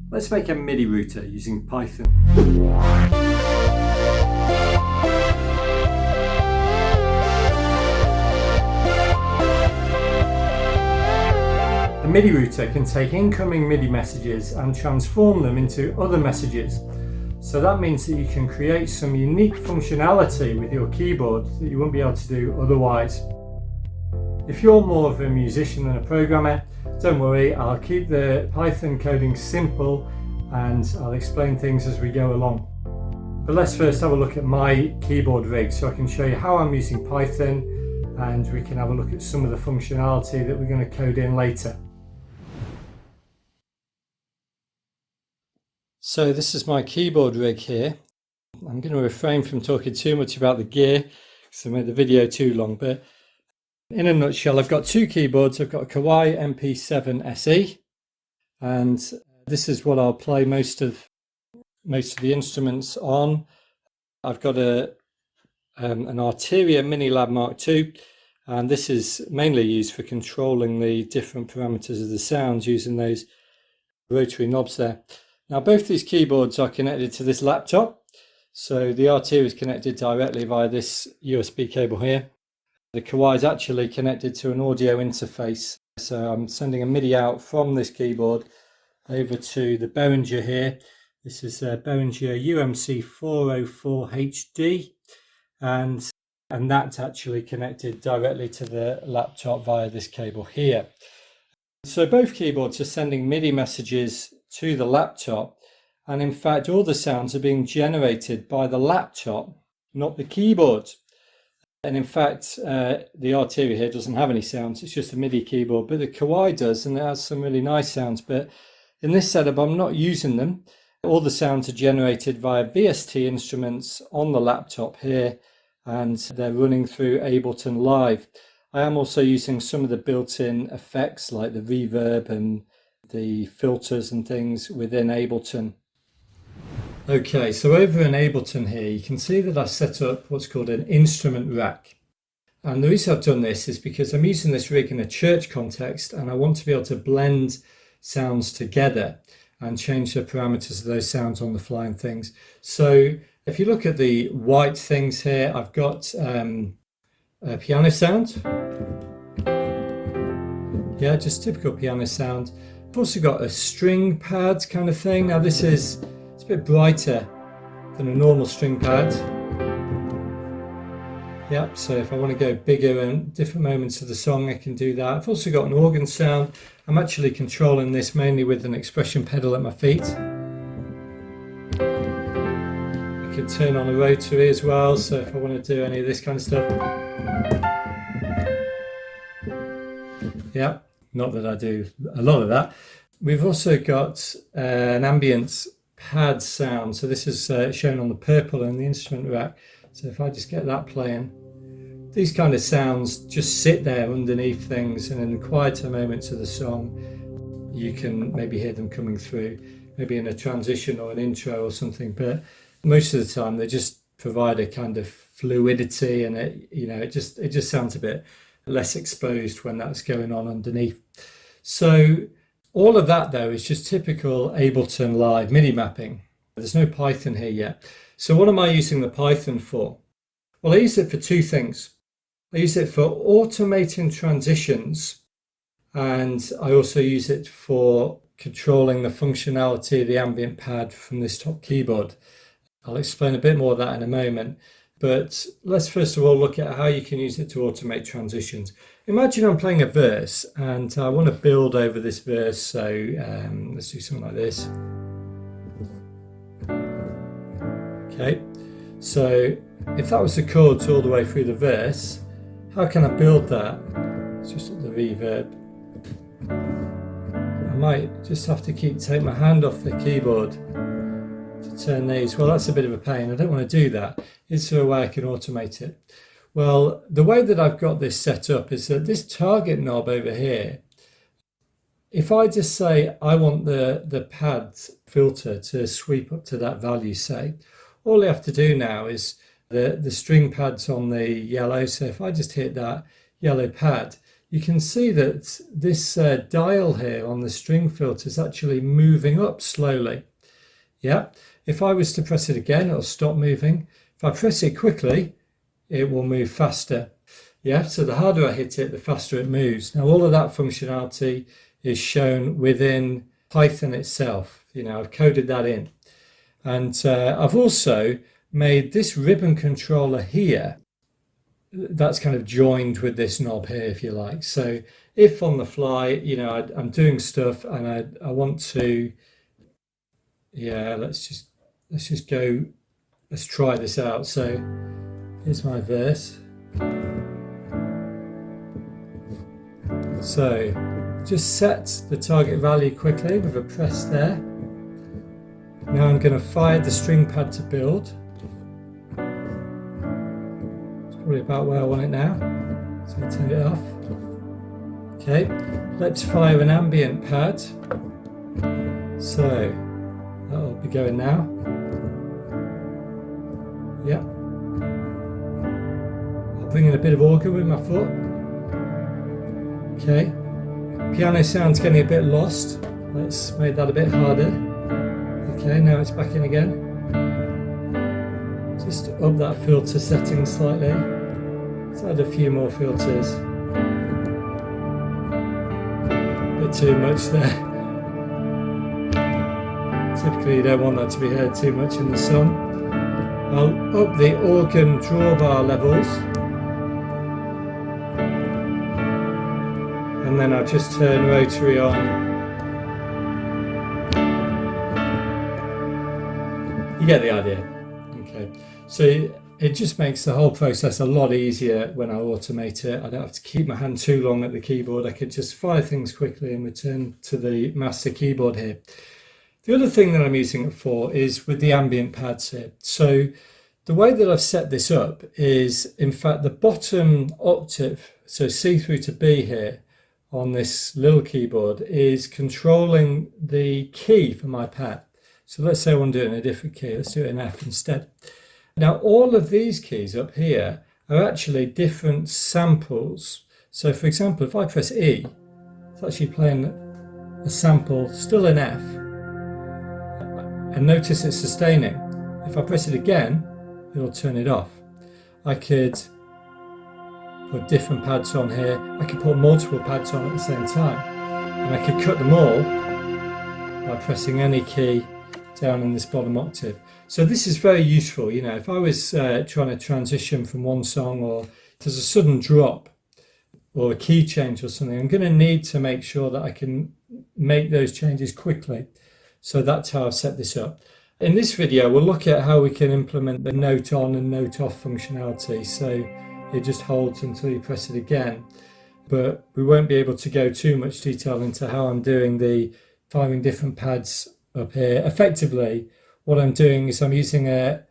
Let's make a MIDI router using Python. The MIDI router can take incoming MIDI messages and transform them into other messages. So that means that you can create some unique functionality with your keyboard that you won't be able to do otherwise. If you're more of a musician than a programmer, don't worry, I'll keep the Python coding simple and I'll explain things as we go along. But let's first have a look at my keyboard rig so I can show you how I'm using Python, and we can have a look at some of the functionality that we're going to code in later. So this is my keyboard rig here. I'm going to refrain from talking too much about the gear because I made the video too long, but in a nutshell, I've got two keyboards. I've got a Kawai MP7 SE, and this is what I'll play most of the instruments on. I've got an Arturia Minilab Mark II, and this is mainly used for controlling the different parameters of the sounds using those rotary knobs there. Now both these keyboards are connected to this laptop, so the Arturia is connected directly via this USB cable here. The Kawai is actually connected to an audio interface, so I'm sending a MIDI out from this keyboard over to the Behringer here. This is a Behringer UMC 404HD, and that's actually connected directly to the laptop via this cable here. So both keyboards are sending MIDI messages to the laptop, and in fact all the sounds are being generated by the laptop, not the keyboard. And in fact, the Arturia here doesn't have any sounds, it's just a MIDI keyboard, but the Kawai does, and it has some really nice sounds. But in this setup, I'm not using them. All the sounds are generated via VST instruments on the laptop here, and they're running through Ableton Live. I am also using some of the built-in effects like the reverb and the filters and things within Ableton. Okay, so over in Ableton here, you can see that I've set up what's called an instrument rack. And the reason I've done this is because I'm using this rig in a church context, and I want to be able to blend sounds together and change the parameters of those sounds on the fly and things. So if you look at the white things here, I've got a piano sound. Yeah, just typical piano sound. I've also got a string pad kind of thing. Now it's a bit brighter than a normal string pad. Yep, so if I want to go bigger and different moments of the song, I can do that. I've also got an organ sound. I'm actually controlling this mainly with an expression pedal at my feet. I can turn on a rotary as well, so if I want to do any of this kind of stuff. Yep, not that I do a lot of that. We've also got an ambient pad sound, so this is shown on the purple in the instrument rack. So if I just get that playing, these kind of sounds just sit there underneath things, and in the quieter moments of the song you can maybe hear them coming through, maybe in a transition or an intro or something, but most of the time they just provide a kind of fluidity, and it just sounds a bit less exposed when that's going on underneath. So all of that though is just typical Ableton Live MIDI mapping. There's no Python here yet. So what am I using the Python for? Well, I use it for two things. I use it for automating transitions, and I also use it for controlling the functionality of the ambient pad from this top keyboard. I'll explain a bit more of that in a moment, but let's first of all look at how you can use it to automate transitions. Imagine I'm playing a verse and I want to build over this verse, so let's do something like this. Okay, so if that was the chords all the way through the verse, how can I build that? It's just the reverb. I might just have to take my hand off the keyboard to turn these. Well, that's a bit of a pain. I don't want to do that. Is there a way I can automate it? Well, the way that I've got this set up is that this target knob over here, if I just say I want the pad filter to sweep up to that value, say, all I have to do now is the string pad's on the yellow, so if I just hit that yellow pad, you can see that this dial here on the string filter is actually moving up slowly. Yeah, if I was to press it again, it'll stop moving. If I press it quickly, it will move faster. Yeah, so the harder I hit it, the faster it moves. Now, all of that functionality is shown within Python itself. You know, I've coded that in. And I've also made this ribbon controller here, that's kind of joined with this knob here, if you like. So if on the fly, you know, I'm doing stuff and I want to, yeah, let's just go, let's try this out. So here's my verse. So just set the target value quickly with a press there. Now I'm going to fire the string pad to build. It's probably about where I want it now. So I turn it off. Okay, let's fire an ambient pad. So that'll be going now. Yep. I'll bring in a bit of organ with my foot. Okay. Piano sound's getting a bit lost. Let's make that a bit harder. Okay, now it's back in again. Just up that filter setting slightly. Let's add a few more filters. A bit too much there. Typically you don't want that to be heard too much in the song. I'll up the organ drawbar levels. And then I'll just turn rotary on. You get the idea. Okay, so it just makes the whole process a lot easier when I automate it. I don't have to keep my hand too long at the keyboard. I could just fire things quickly and return to the master keyboard here. The other thing that I'm using it for is with the ambient pads here. So the way that I've set this up is, in fact, the bottom octave, so C through to B here on this little keyboard, is controlling the key for my pad. So let's say I want to do it in a different key. Let's do it in F instead. Now, all of these keys up here are actually different samples. So for example, if I press E, it's actually playing a sample still in F. And notice it's sustaining. If I press it again, it'll turn it off. I could put different pads on here. I could put multiple pads on at the same time. And I could cut them all by pressing any key down in this bottom octave. So this is very useful. You know, if I was trying to transition from one song, or there's a sudden drop or a key change or something, I'm going to need to make sure that I can make those changes quickly. So that's how I've set this up. In this video, we'll look at how we can implement the note on and note off functionality. So it just holds until you press it again. But we won't be able to go too much detail into how I'm doing the firing different pads up here. Effectively, what I'm doing is I'm using a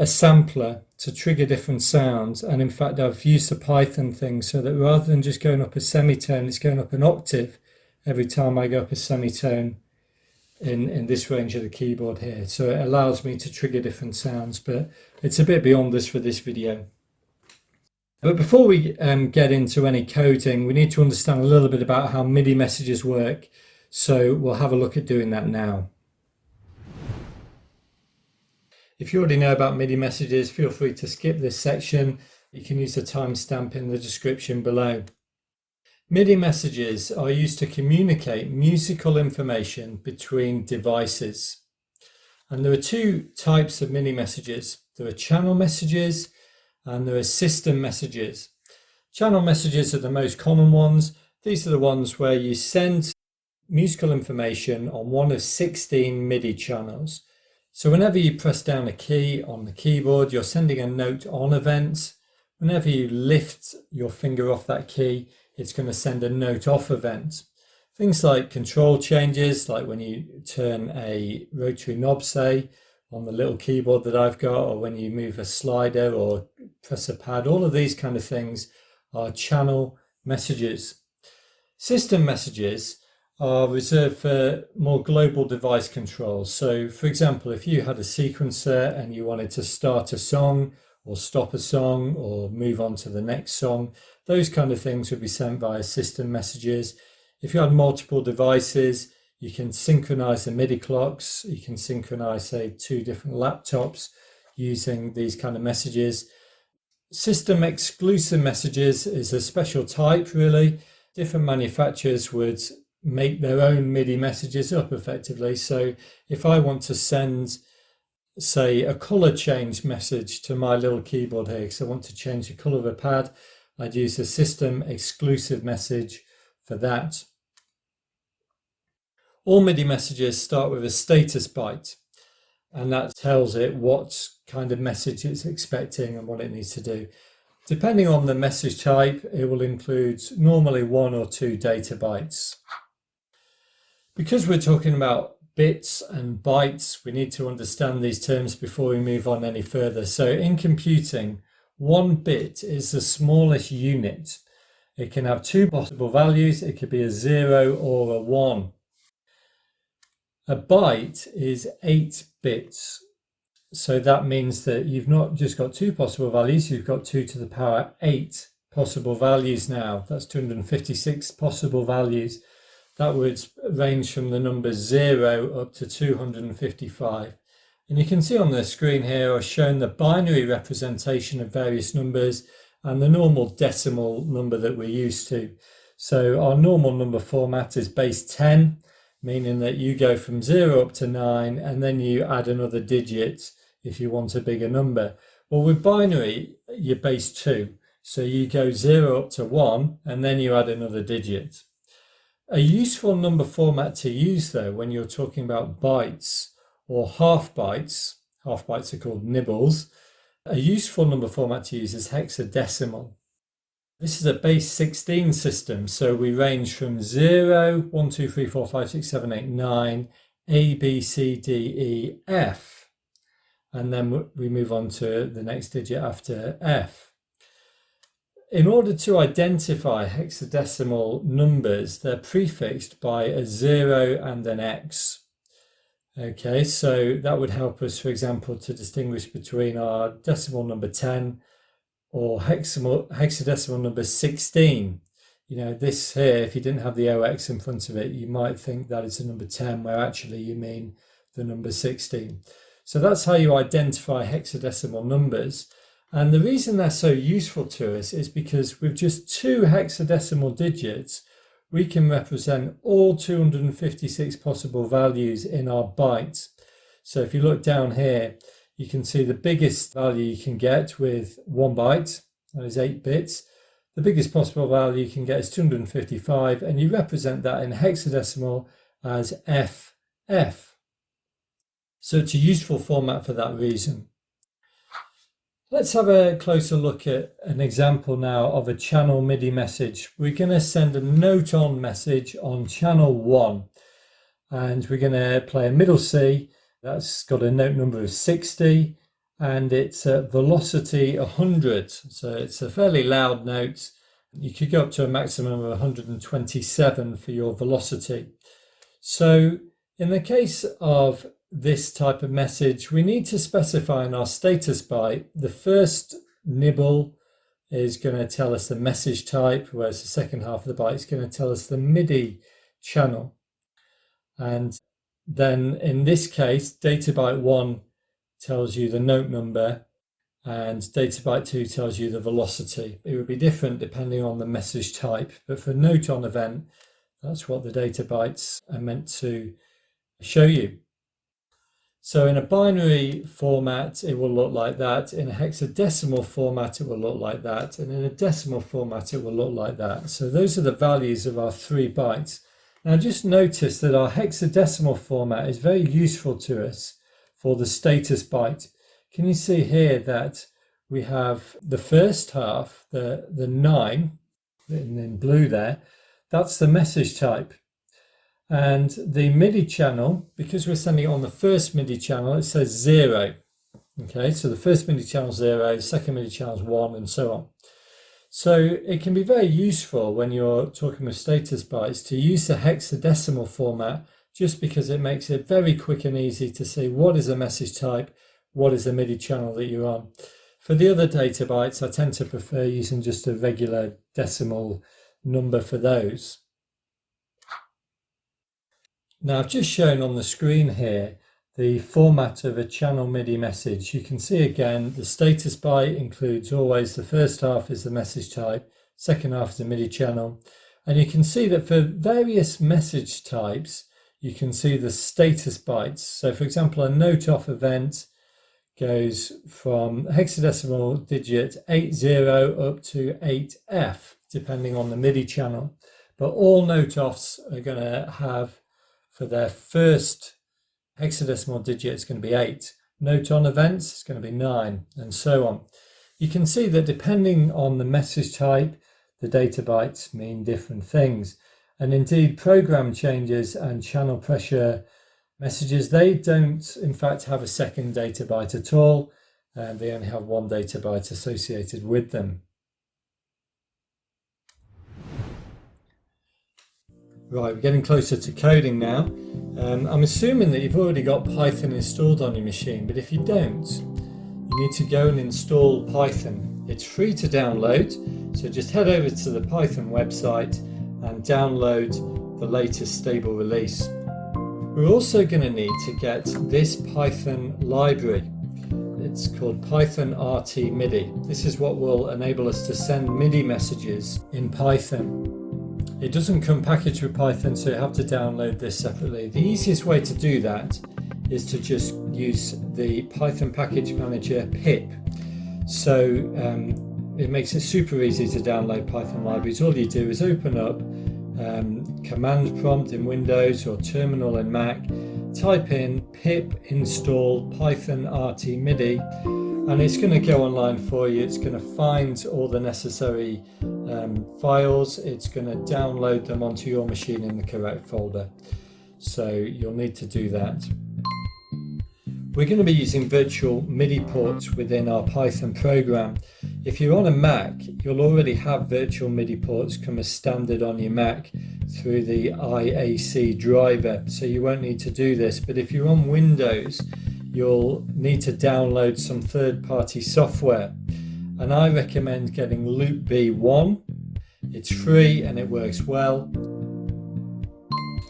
sampler to trigger different sounds, and in fact I've used the Python thing so that rather than just going up a semitone, it's going up an octave every time I go up a semitone in this range of the keyboard here. So it allows me to trigger different sounds, but it's a bit beyond this for this video. But before we get into any coding, we need to understand a little bit about how MIDI messages work. So we'll have a look at doing that now. If you already know about MIDI messages, feel free to skip this section. You can use the timestamp in the description below. MIDI messages are used to communicate musical information between devices. And there are two types of MIDI messages. There are channel messages and there are system messages. Channel messages are the most common ones. These are the ones where you send musical information on one of 16 MIDI channels. So whenever you press down a key on the keyboard, you're sending a note on event. Whenever you lift your finger off that key, it's going to send a note off event. Things like control changes, like when you turn a rotary knob, say, on the little keyboard that I've got, or when you move a slider or press a pad, all of these kind of things are channel messages. System messages are reserved for more global device controls. So for example, if you had a sequencer and you wanted to start a song or stop a song or move on to the next song, those kind of things would be sent via system messages. If you had multiple devices, you can synchronize the MIDI clocks. You can synchronize, say, 2 different laptops using these kind of messages. System exclusive messages is a special type, really. Different manufacturers would make their own MIDI messages up effectively. So if I want to send, say, a color change message to my little keyboard here, because I want to change the color of a pad, I'd use a system exclusive message for that. All MIDI messages start with a status byte, and that tells it what kind of message it's expecting and what it needs to do. Depending on the message type, it will include normally 1 or 2 data bytes. Because we're talking about bits and bytes, we need to understand these terms before we move on any further. So in computing, 1 bit is the smallest unit. It can have 2 possible values. It could be a 0 or a 1. A byte is 8 bits. So that means that you've not just got 2 possible values, you've got 2 to the power 8 possible values now. That's 256 possible values. That would range from the number 0 up to 255. And you can see on the screen here I've shown the binary representation of various numbers and the normal decimal number that we're used to. So our normal number format is base 10, meaning that you go from 0 up to 9 and then you add another digit if you want a bigger number. Well, with binary, you're base 2. So you go 0 up to 1 and then you add another digit. A useful number format to use, though, when you're talking about bytes or half bytes are called nibbles, a useful number format to use is hexadecimal. This is a base 16 system, so we range from 0, 1, 2, 3, 4, 5, 6, 7, 8, 9, A, B, C, D, E, F, and then we move on to the next digit after F. In order to identify hexadecimal numbers, they're prefixed by a 0 and an X. Okay, so that would help us, for example, to distinguish between our decimal number 10 or hexadecimal number 16. You know, this here, if you didn't have the OX in front of it, you might think that it's a number 10, where actually you mean the number 16. So that's how you identify hexadecimal numbers. And the reason they're so useful to us is because with just 2 hexadecimal digits, we can represent all 256 possible values in our bytes. So if you look down here, you can see the biggest value you can get with 1 byte, that is 8 bits. The biggest possible value you can get is 255, and you represent that in hexadecimal as FF. So it's a useful format for that reason. Let's have a closer look at an example now of a channel MIDI message. We're going to send a note on message on channel 1, and we're going to play a middle C. That's got a note number of 60 and it's at velocity 100. So it's a fairly loud note. You could go up to a maximum of 127 for your velocity. So in the case of this type of message, we need to specify in our status byte, the first nibble is going to tell us the message type, whereas the second half of the byte is going to tell us the MIDI channel. And then in this case, data byte 1 tells you the note number and data byte 2 tells you the velocity. It would be different depending on the message type, but for note on event, that's what the data bytes are meant to show you. So in a binary format, it will look like that. In a hexadecimal format, it will look like that. And in a decimal format, it will look like that. So those are the values of our 3 bytes. Now just notice that our hexadecimal format is very useful to us for the status byte. Can you see here that we have the first half, the 9, in blue there, that's the message type. And the MIDI channel, because we're sending it on the first MIDI channel, it says 0. Okay, so the first MIDI channel is 0, the second MIDI channel is 1, and so on. So it can be very useful when you're talking with status bytes to use the hexadecimal format, just because it makes it very quick and easy to see what is the message type, what is the MIDI channel that you're on. For the other data bytes, I tend to prefer using just a regular decimal number for those. Now I've just shown on the screen here the format of a channel MIDI message. You can see again the status byte includes always the first half is the message type, second half is a MIDI channel, and you can see that for various message types you can see the status bytes. So for example, a note off event goes from hexadecimal digit 80 up to 8F depending on the MIDI channel, but all note offs are going to have, for their first hexadecimal digit, it's going to be 8. Note on events, it's going to be 9, and so on. You can see that depending on the message type, the data bytes mean different things. And indeed, program changes and channel pressure messages, they don't in fact have a second data byte at all. They only have one data byte associated with them. Right, we're getting closer to coding now. I'm assuming that you've already got Python installed on your machine, but if you don't, you need to go and install Python. It's free to download, so just head over to the Python website and download the latest stable release. We're also going to need to get this Python library. It's called python-rtmidi. This is what will enable us to send MIDI messages in Python. It doesn't come packaged with Python, so you have to download this separately. The easiest way to do that is to just use the Python package manager pip. So it makes it super easy to download Python libraries. All you do is open up command prompt in Windows or terminal in Mac, type in pip install python-rtmidi, and it's going to go online for you. It's going to find all the necessary files. It's going to download them onto your machine in the correct folder. So you'll need to do that. We're going to be using virtual MIDI ports within our Python program. If you're on a Mac, you'll already have virtual MIDI ports come as standard on your Mac through the IAC driver, so you won't need to do this. But if you're on Windows, you'll need to download some third-party software. And I recommend getting LoopBe 1. It's free and it works well.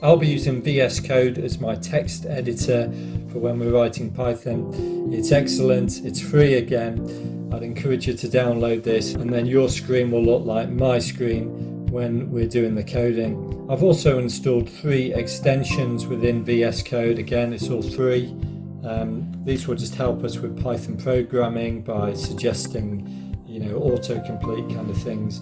I'll be using VS Code as my text editor for when we're writing Python. It's excellent, it's free again. I'd encourage you to download this, and then your screen will look like my screen when we're doing the coding. I've also installed 3 extensions within VS Code. Again, it's all free. These will just help us with Python programming by suggesting, autocomplete kind of things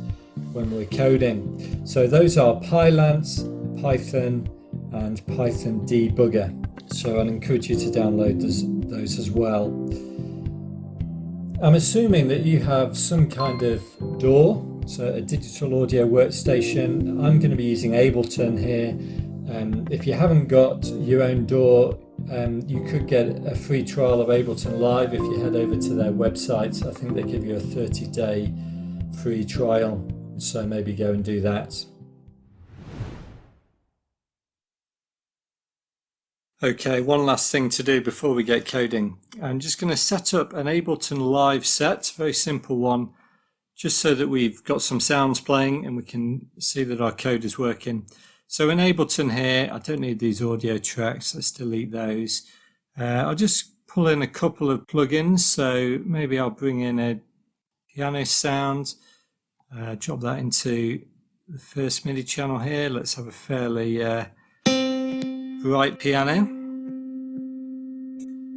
when we're coding. So those are Pylance, Python, and Python Debugger. So I'd encourage you to download those as well. I'm assuming that you have some kind of DAW, so a digital audio workstation. I'm going to be using Ableton here. If you haven't got your own DAW, you could get a free trial of Ableton Live if you head over to their website. I think they give you a 30-day free trial, so maybe go and do that. Okay, one last thing to do before we get coding. I'm just going to set up an Ableton Live set, very simple one, just so that we've got some sounds playing and we can see that our code is working. So in Ableton here, I don't need these audio tracks, let's delete those. I'll just pull in a couple of plugins, so maybe I'll bring in a piano sound, drop that into the first MIDI channel here. Let's have a fairly bright piano.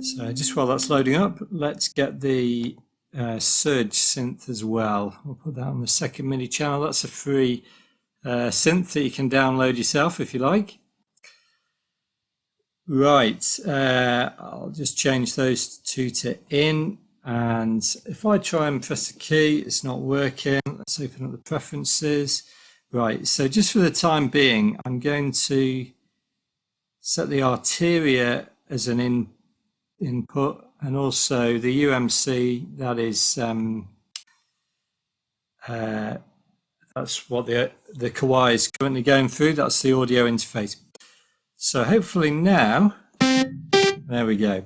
So just while that's loading up, let's get the Surge synth as well. We'll put that on the second MIDI channel. That's a free synth that you can download yourself if you like. Right, I'll just change those two to in, and if I try and press the key, it's not working. Let's open up the preferences. Right, so just for the time being, I'm going to set the Arturia as an input, and also the UMC, that is that's what the Kawai is currently going through. That's the audio interface. So hopefully now, there we go.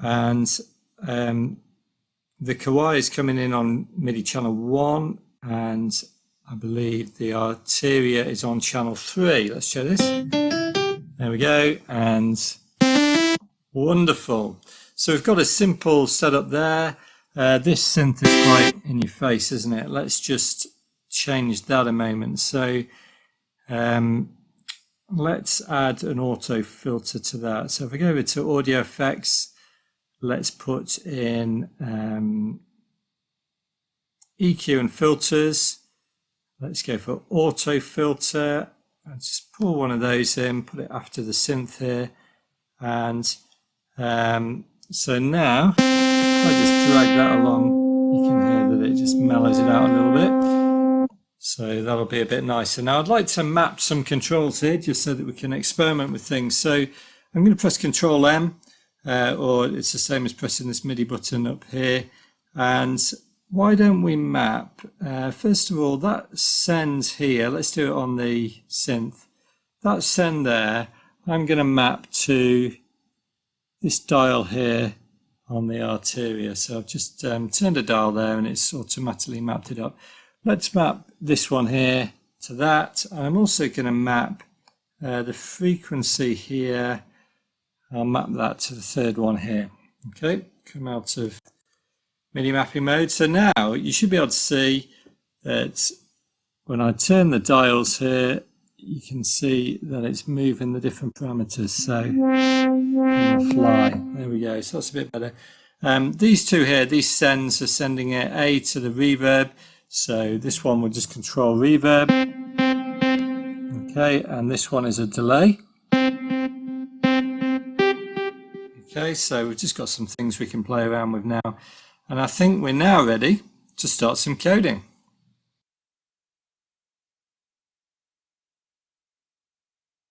And the Kawai is coming in on MIDI channel 1, and I believe the Arturia is on channel 3. Let's show this. There we go, and wonderful. So we've got a simple setup there. This synth is quite in your face, isn't it? Let's just change that a moment. So let's add an auto filter to that. So if we go over to audio effects, let's put in EQ and filters. Let's go for auto filter. I'll just pull one of those in, put it after the synth here. And so now, if I just drag that along, you can hear that it just mellows it out a little bit. So that'll be a bit nicer. Now I'd like to map some controls here just so that we can experiment with things. So I'm going to press Control M, or it's the same as pressing this MIDI button up here. And why don't we map? First of all, that send here, let's do it on the synth. That send there, I'm going to map to this dial here on the Arturia. So I've just turned a dial there and it's automatically mapped it up. Let's map this one here to that. And I'm also going to map the frequency here. I'll map that to the third one here. Okay, come out of MIDI mapping mode. So now you should be able to see that when I turn the dials here, you can see that it's moving the different parameters. So on the fly, there we go. So that's a bit better. These two here, these sends are sending A to the reverb. So this one will just control reverb. Okay, and this one is a delay. Okay, so we've just got some things we can play around with now. And I think we're now ready to start some coding.